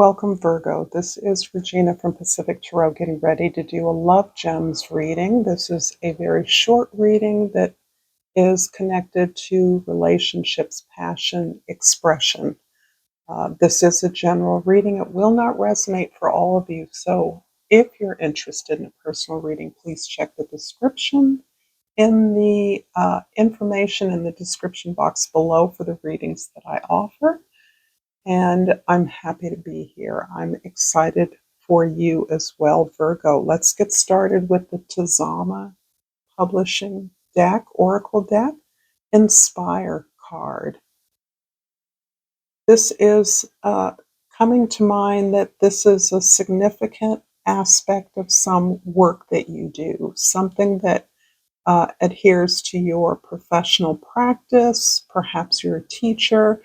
Welcome, Virgo. This is Regina from Pacific Tarot getting ready to do a Love Gems reading. This is a very short reading that is connected to relationships, passion, expression. This is a general reading. It will not resonate for all of you. So if you're interested in a personal reading, please check the description in the information in the description box below for the readings that I offer. And I'm happy to be here. I'm excited for you as well, Virgo. Let's get started with the Tazama Publishing deck, Oracle deck, Inspire card. This is coming to mind that this is a significant aspect of some work that you do, something that adheres to your professional practice. Perhaps you're a teacher.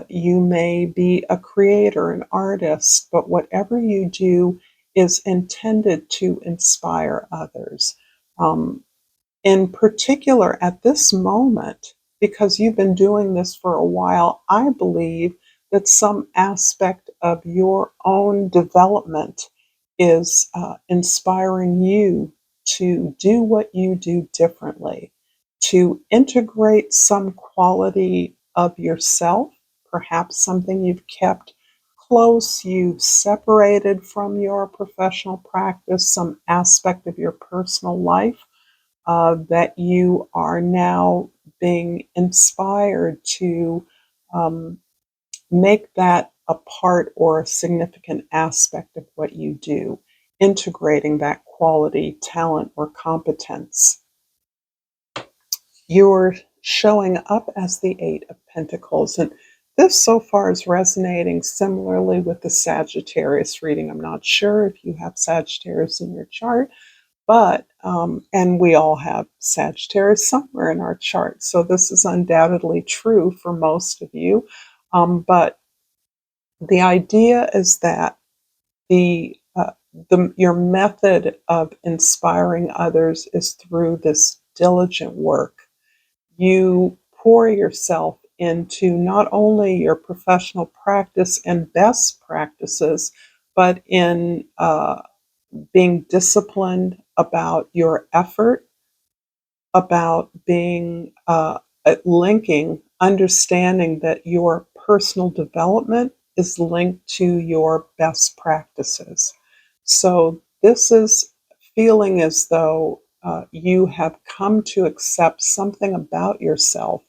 You may be a creator, an artist, but whatever you do is intended to inspire others. In particular, at this moment, because you've been doing this for a while, I believe that some aspect of your own development is inspiring you to do what you do differently, to integrate some quality of yourself, perhaps something you've kept close, you've separated from your professional practice, some aspect of your personal life that you are now being inspired to um, make that a part or a significant aspect of what you do, integrating that quality, talent, or competence. You're showing up as the Eight of Pentacles. And this so far is resonating similarly with the Sagittarius reading. I'm not sure if you have Sagittarius in your chart, but, and we all have Sagittarius somewhere in our chart. So this is undoubtedly true for most of you. But the idea is that your method of inspiring others is through this diligent work. You pour yourself into not only your professional practice and best practices, but in being disciplined about your effort, about being linking, understanding that your personal development is linked to your best practices. So this is feeling as though you have come to accept something about yourself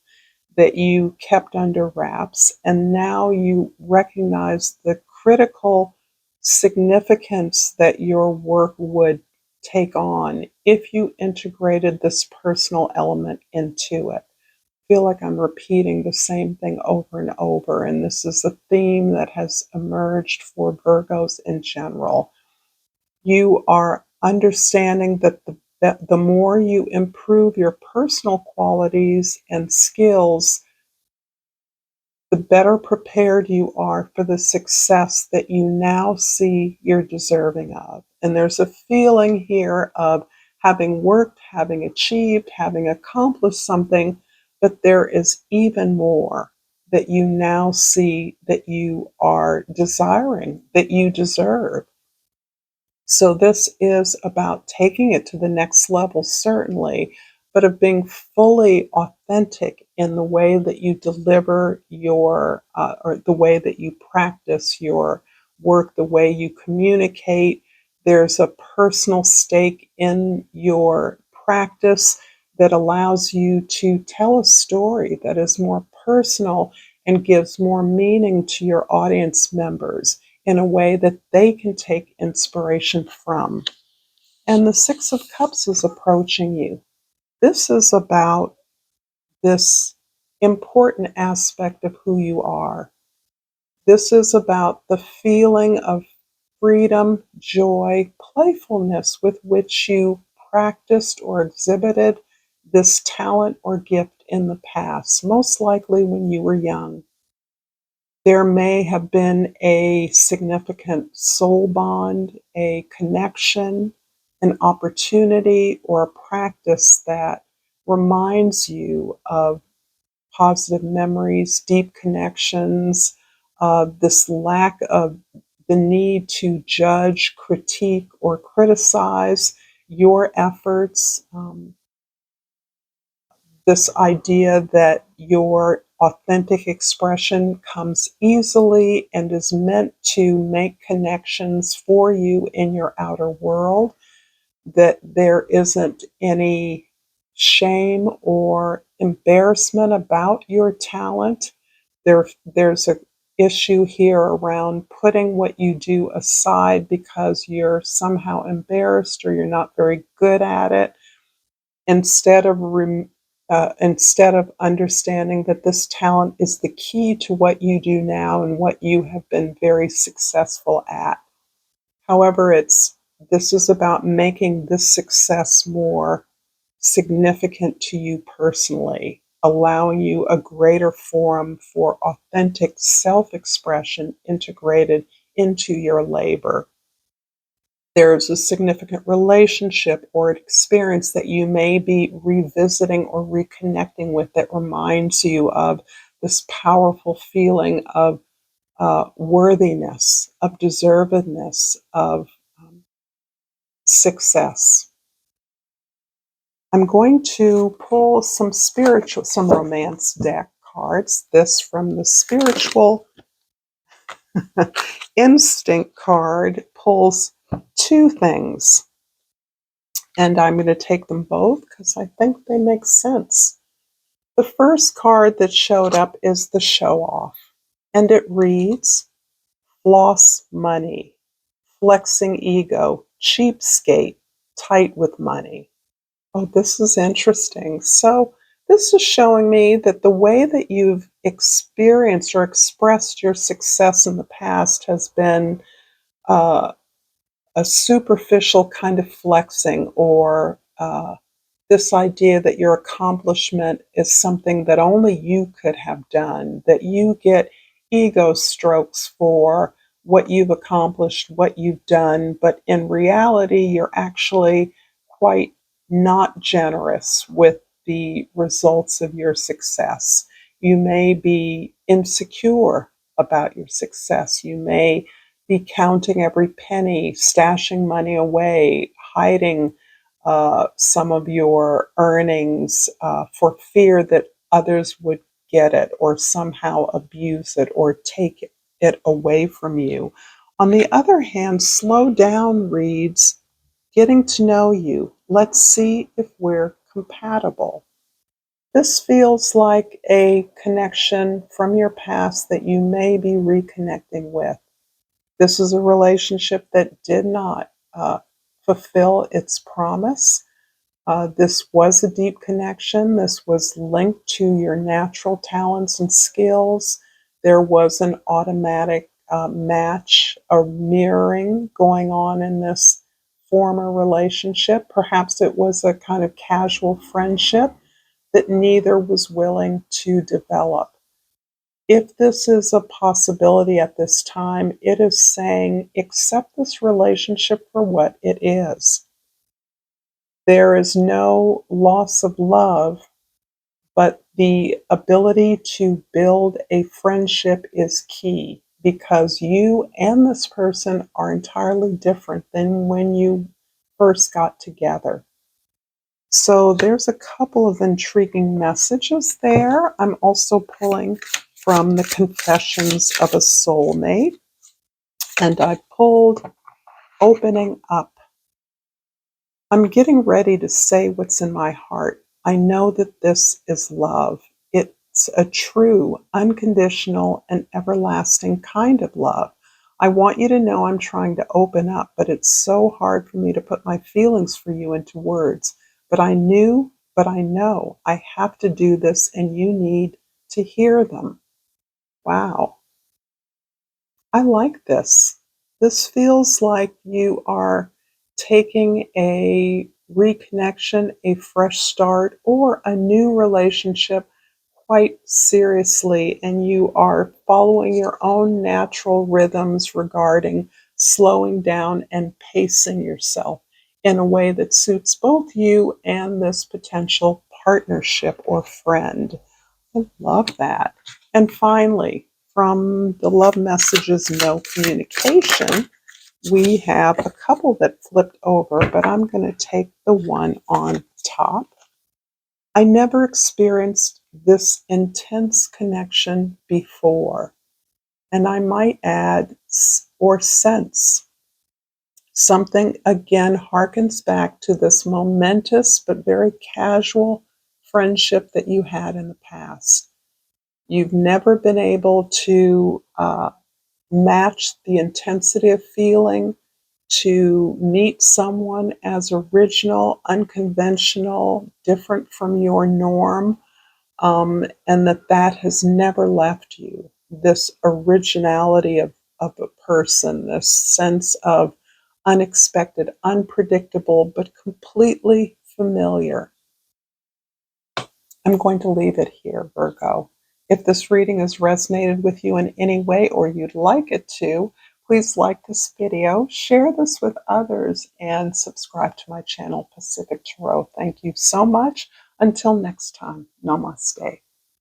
that you kept under wraps, and now you recognize the critical significance that your work would take on if you integrated this personal element into it. I feel like I'm repeating the same thing over and over, and this is a theme that has emerged for Virgos in general. You are understanding that the more you improve your personal qualities and skills, the better prepared you are for the success that you now see you're deserving of. And there's a feeling here of having worked, having achieved, having accomplished something, but there is even more that you now see that you are desiring, that you deserve. So this is about taking it to the next level, certainly, but of being fully authentic in the way that you deliver your, or the way that you practice your work, the way you communicate. There's a personal stake in your practice that allows you to tell a story that is more personal and gives more meaning to your audience members in a way that they can take inspiration from. And the Six of Cups is approaching you. This is about this important aspect of who you are. This is about the feeling of freedom, joy, playfulness with which you practiced or exhibited this talent or gift in the past, most likely when you were young. There may have been a significant soul bond, a connection, an opportunity, or a practice that reminds you of positive memories, deep connections, this lack of the need to judge, critique, or criticize your efforts, this idea that your authentic expression comes easily and is meant to make connections for you in your outer world, that there isn't any shame or embarrassment about your talent. There's a issue here around putting what you do aside because you're somehow embarrassed or you're not very good at it, instead of instead of understanding that this talent is the key to what you do now and what you have been very successful at. However, this is about making this success more significant to you personally, allowing you a greater forum for authentic self-expression integrated into your labor. There's a significant relationship or experience that you may be revisiting or reconnecting with that reminds you of this powerful feeling of worthiness, of deservedness, of success. I'm going to pull some romance deck cards. This from the spiritual instinct card pulls two things, and I'm going to take them both because I think they make sense. The first card that showed up is the show off, and it reads, floss money, flexing ego, cheapskate, tight with money. Oh, this is interesting. So this is showing me that the way that you've experienced or expressed your success in the past has been uh, a superficial kind of flexing, or this idea that your accomplishment is something that only you could have done, that you get ego strokes for what you've accomplished, what you've done, but in reality, you're actually quite not generous with the results of your success. You may be insecure about your success. You may be counting every penny, stashing money away, hiding some of your earnings for fear that others would get it or somehow abuse it or take it away from you. On the other hand, slow down reads, getting to know you. Let's see if we're compatible. This feels like a connection from your past that you may be reconnecting with. This is a relationship that did not fulfill its promise. This was a deep connection. This was linked to your natural talents and skills. There was an automatic match or mirroring going on in this former relationship. Perhaps it was a kind of casual friendship that neither was willing to develop. If this is a possibility at this time, it is saying accept this relationship for what it is. There is no loss of love, but the ability to build a friendship is key because you and this person are entirely different than when you first got together. So there's a couple of intriguing messages there. I'm also pulling from the Confessions of a Soulmate, and I pulled Opening Up. I'm getting ready to say what's in my heart. I know that this is love. It's a true, unconditional, and everlasting kind of love. I want you to know I'm trying to open up, but it's so hard for me to put my feelings for you into words. But I know I have to do this, and you need to hear them. Wow. I like this. This feels like you are taking a reconnection, a fresh start, or a new relationship quite seriously, and you are following your own natural rhythms regarding slowing down and pacing yourself in a way that suits both you and this potential partnership or friend. I love that. And finally, from the love messages, no communication, we have a couple that flipped over, but I'm going to take the one on top. I never experienced this intense connection before. And I might add, or sense. Something again harkens back to this momentous but very casual friendship that you had in the past. You've never been able to match the intensity of feeling, to meet someone as original, unconventional, different from your norm, and that has never left you. This originality of a person, this sense of unexpected, unpredictable, but completely familiar. I'm going to leave it here, Virgo. If this reading has resonated with you in any way or you'd like it to, please like this video, share this with others, and subscribe to my channel, Pacific Tarot. Thank you so much. Until next time, Namaste.